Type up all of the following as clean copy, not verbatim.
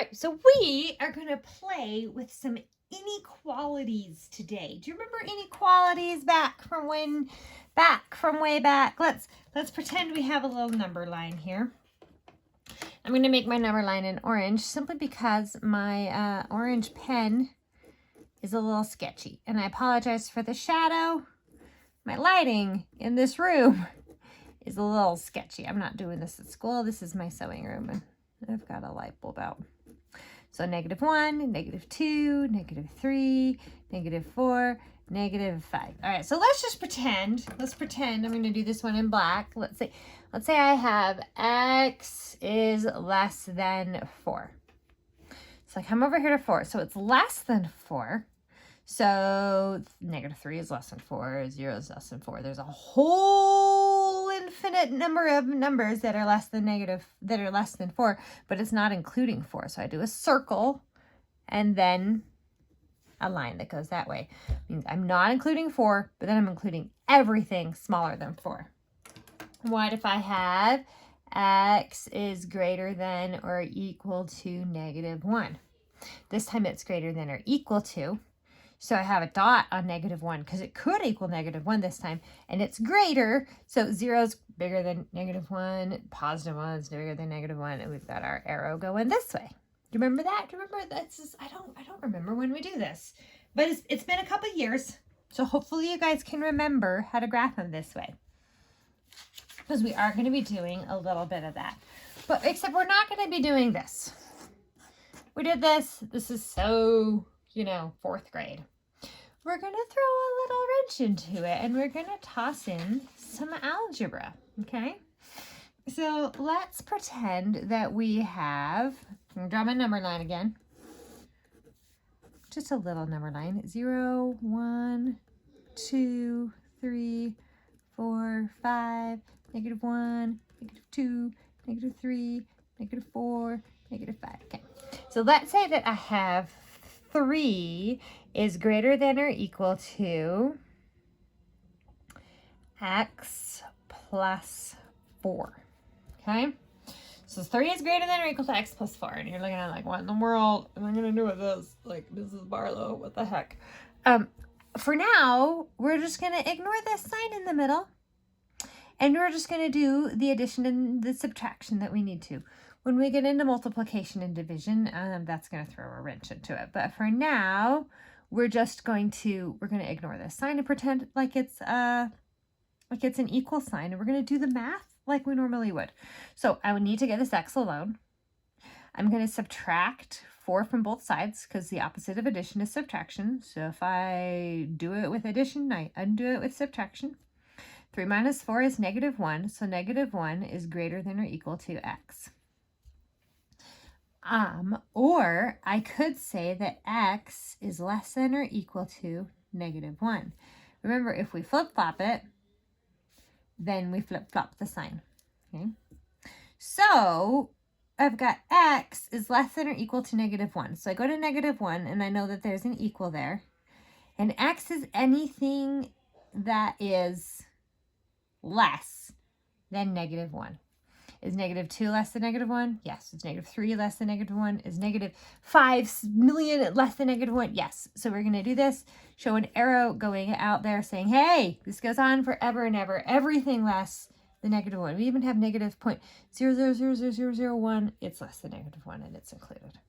right, so we are going to play with some inequalities today. Do you remember inequalities back from way back? Let's pretend we have a little number line here. I'm going to make my number line in orange simply because my orange pen is a little sketchy. And I apologize for the shadow. My lighting in this room is a little sketchy. I'm not doing this at school. This is my sewing room, and I've got a light bulb out. So -1, -2, -3, -4, -5. All right, so let's just pretend. Let's pretend I'm going to do this one in black. Let's say I have x is less than 4. So I come over here to 4. So it's less than 4. So -3 is less than 4. 0 is less than 4. There's a whole infinite number of numbers that are less than 4, but it's not including 4. So I do a circle and then a line that goes that way. It means I'm not including 4, but then I'm including everything smaller than 4. What if I have x is greater than or equal to -1? This time it's greater than or equal to. So I have a dot on -1 because it could equal -1 this time, and it's greater. So 0 is bigger than -1, +1 is bigger than -1, and we've got our arrow going this way. Do you remember that? Do you remember that's just, I don't remember when we do this, but it's been a couple years, so hopefully you guys can remember how to graph them this way, because we are going to be doing a little bit of that, but except we're not going to be doing this. We did this. This is so, 4th grade. We're going to throw a little wrench into it, and we're going to toss in some algebra, okay? So let's pretend that we have, I'm going to draw my number line again. Just a little number line. 0, 1, 2, 3, 4, 5, -1, -2, -3, -4, -5. Okay. So let's say that I have 3 is greater than or equal to x plus 4. Okay? So 3 is greater than or equal to x plus 4. And you're looking at like, what in the world am I going to do with this? Like, Mrs. Barlow, what the heck? For now, we're just going to ignore this sign in the middle. And we're just going to do the addition and the subtraction that we need to. When we get into multiplication and division, that's going to throw a wrench into it. But for now, we're going to ignore this sign and pretend like it's an equal sign. And we're going to do the math like we normally would. So I would need to get this x alone. I'm going to subtract 4 from both sides because the opposite of addition is subtraction. So if I do it with addition, I undo it with subtraction. 3 minus 4 is -1. So -1 is greater than or equal to x. Or I could say that x is less than or equal to -1. Remember, if we flip-flop it, then we flip-flop the sign. Okay. So I've got x is less than or equal to -1. So I go to -1, and I know that there's an equal there. And x is anything that is less than -1. Is -2 less than -1? Yes. Is -3 less than -1? Is -5 million less than -1? Yes. So we're going to do this, show an arrow going out there saying, hey, this goes on forever and ever. Everything less than -1. We even have -0.000001. It's less than -1, and it's included.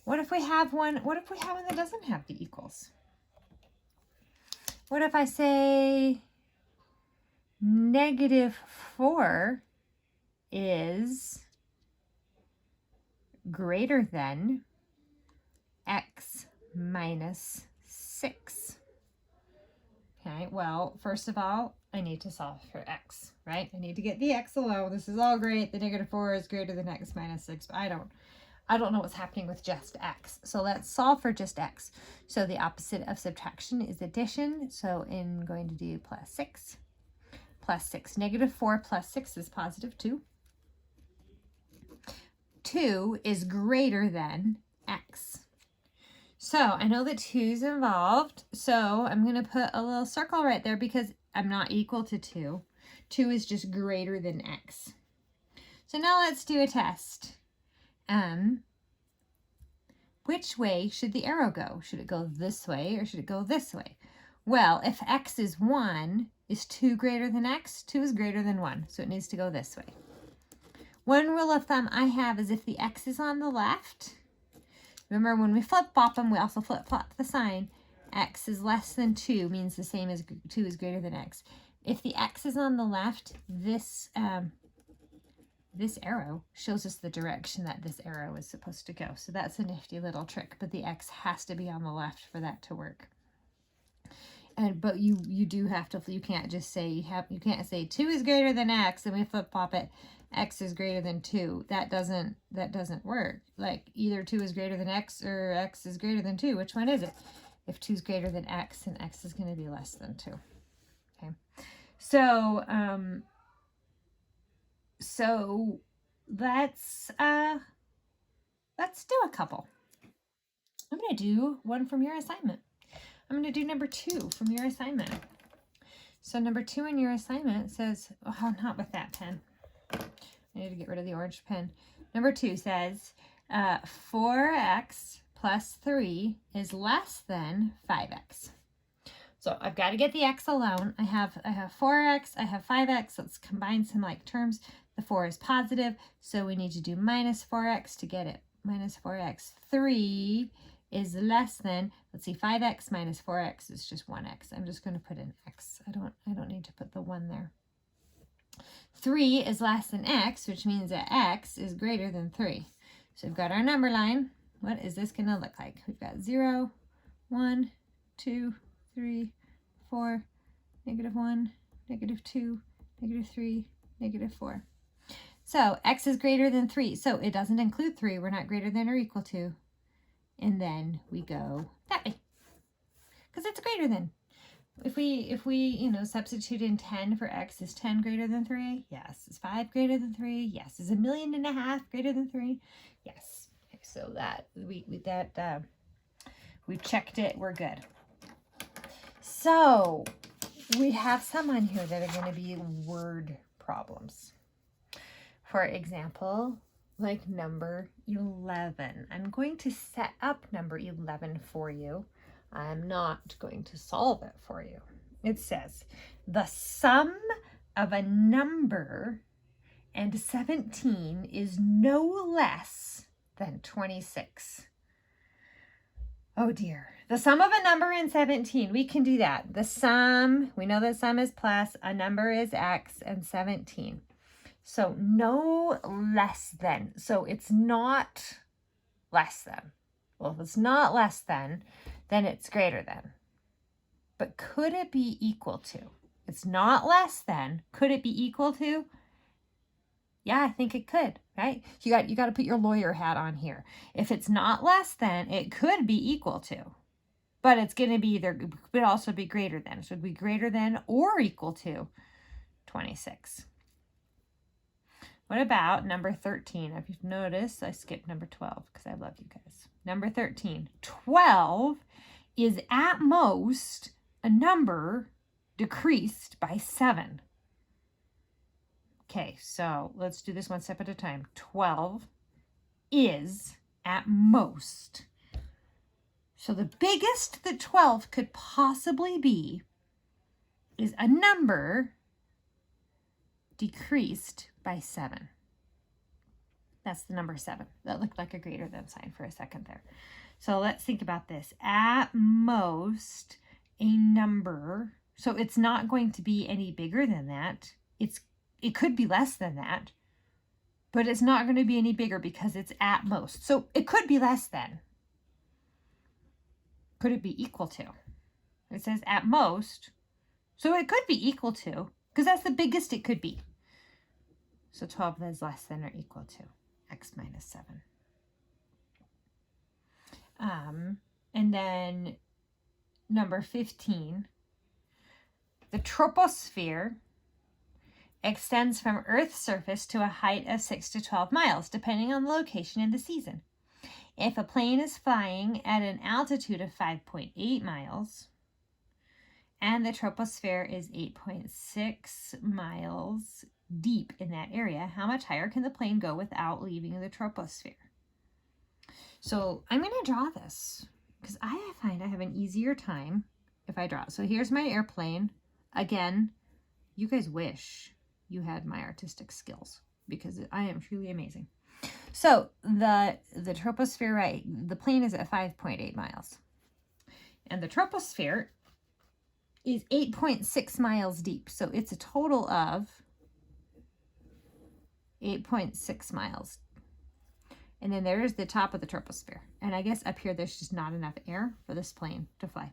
What if we have one that doesn't have the equals? What if I say -4 is greater than x minus 6. Okay, well, first of all, I need to solve for x, right? I need to get the x alone. This is all great. The -4 is greater than x minus 6, but I don't know what's happening with just x. So let's solve for just x. So the opposite of subtraction is addition. So I'm going to do plus 6. Plus 6. -4 plus 6 is +2. 2 is greater than x. So I know that 2 is involved. So I'm going to put a little circle right there because I'm not equal to 2. 2 is just greater than x. So now let's do a test. which way should the arrow go? Should it go this way or should it go this way? Well, if x is 1, is 2 greater than x? 2 is greater than 1, so it needs to go this way. One rule of thumb I have is if the x is on the left, remember when we flip-flop them, we also flip-flop the sign. X is less than 2 means the same as 2 is greater than x. If the x is on the left, this arrow shows us the direction that this arrow is supposed to go. So that's a nifty little trick, but the x has to be on the left for that to work. But you do have to, you can't just say, you can't say 2 is greater than x and we flip-flop it, x is greater than 2. That doesn't work. Like either 2 is greater than x or x is greater than 2. Which one is it? If 2 is greater than x, then x is going to be less than 2. Okay. So let's do a couple. I'm going to do one from your assignment. I'm going to do number 2 from your assignment. So number 2 in your assignment says, oh, not with that pen. I need to get rid of the orange pen. Number 2 says 4x plus 3 is less than 5x. So I've got to get the x alone. I have 4x, I have 5x. Let's combine some like terms. The 4 is positive, so we need to do minus 4x to get it. Minus 4x. 3 is less than, let's see, 5x minus 4x is just 1x. I'm just going to put in x. I don't need to put the 1 there. 3 is less than x, which means that x is greater than 3. So we've got our number line. What is this going to look like? We've got 0, 1, 2, 3, 4, -1, -2, -3, -4. So x is greater than 3. So it doesn't include 3. We're not greater than or equal to. And then we go that way because it's greater than. If we substitute in 10 for x, is 10 greater than 3? Yes. Is 5 greater than 3? Yes. Is 1.5 million greater than 3? Yes. Okay, so that we checked it. We're good. So we have some on here that are going to be word problems. For example, like number 11. I'm going to set up number 11 for you. I'm not going to solve it for you. It says, the sum of a number and 17 is no less than 26. Oh dear. The sum of a number and 17, we can do that. The sum, we know the sum is plus, a number is x, and 17. So no less than. So it's not less than. Well, if it's not less than, then it's greater than. But could it be equal to? It's not less than. Could it be equal to? Yeah, I think it could, right? You got to put your lawyer hat on here. If it's not less than, it could be equal to. But it's going to be either, it could also be greater than. So it would be greater than or equal to 26. What about number 13? If you've noticed, I skipped number 12 because I love you guys. Number 13. 12 is at most a number decreased by 7. Okay, so let's do this one step at a time. 12 is at most. So the biggest that 12 could possibly be is a number decreased by 7. That's the number 7. That looked like a greater than sign for a second there. So let's think about this. At most, a number. So it's not going to be any bigger than that. It could be less than that, but it's not going to be any bigger because it's at most. So it could be less than. Could it be equal to? It says at most. So it could be equal to, because that's the biggest it could be. So 12 is less than or equal to x minus 7. And then number 15, the troposphere extends from Earth's surface to a height of 6 to 12 miles, depending on the location and the season. If a plane is flying at an altitude of 5.8 miles, and the troposphere is 8.6 miles deep in that area, how much higher can the plane go without leaving the troposphere? So I'm going to draw this because I find I have an easier time if I draw. So here's my airplane. Again, you guys wish you had my artistic skills because I am truly amazing. So the troposphere, right, the plane is at 5.8 miles. And the troposphere is 8.6 miles deep. So it's a total of 8.6 miles. And then there's the top of the troposphere. And I guess up here, there's just not enough air for this plane to fly.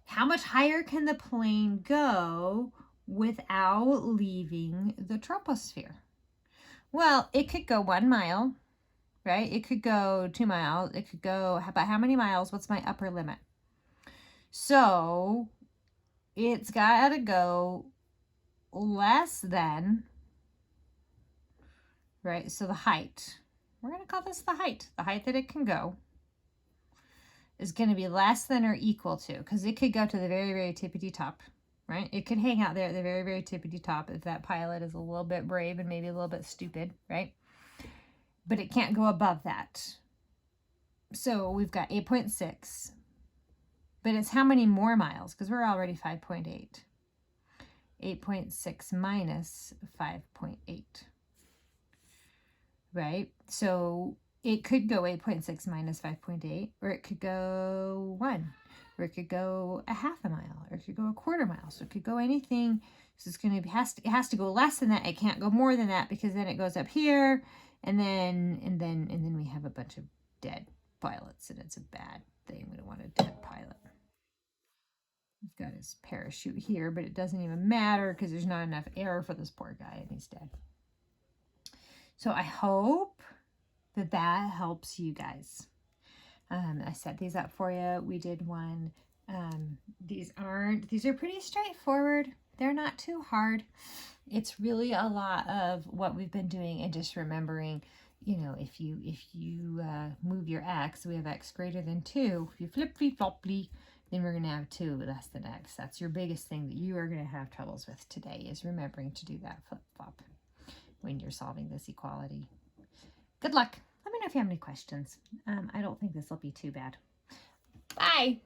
How much higher can the plane go without leaving the troposphere? Well, it could go 1 mile, right? It could go 2 miles. It could go, about how many miles? What's my upper limit? So it's got to go less than, right? So the height, we're going to call this the height that it can go is going to be less than or equal to, because it could go to the very, very tippity top, right? It could hang out there at the very, very tippity top if that pilot is a little bit brave and maybe a little bit stupid, right? But it can't go above that. So we've got 8.6, but it's how many more miles? Because we're already 5.8. 8.6 minus 5.8, right? So it could go 8.6 minus 5.8, or it could go 1, or it could go a half a mile, or it could go a quarter mile. So it could go anything. So it's going to be, it has to go less than that. It can't go more than that because then it goes up here, and then we have a bunch of dead pilots, and it's a bad thing. We don't want a dead pilot. He's got his parachute here, but it doesn't even matter because there's not enough air for this poor guy, and he's dead. So I hope that helps you guys. I set these up for you. We did one. These are pretty straightforward. They're not too hard. It's really a lot of what we've been doing and just remembering, you know, if you move your x, we have x greater than 2. If you flip-flop-flop-ly, then we're going to have 2 less than x. That's your biggest thing that you are going to have troubles with today, is remembering to do that flip-flop when you're solving this equality. Good luck. Let me know if you have any questions. I don't think this will be too bad. Bye.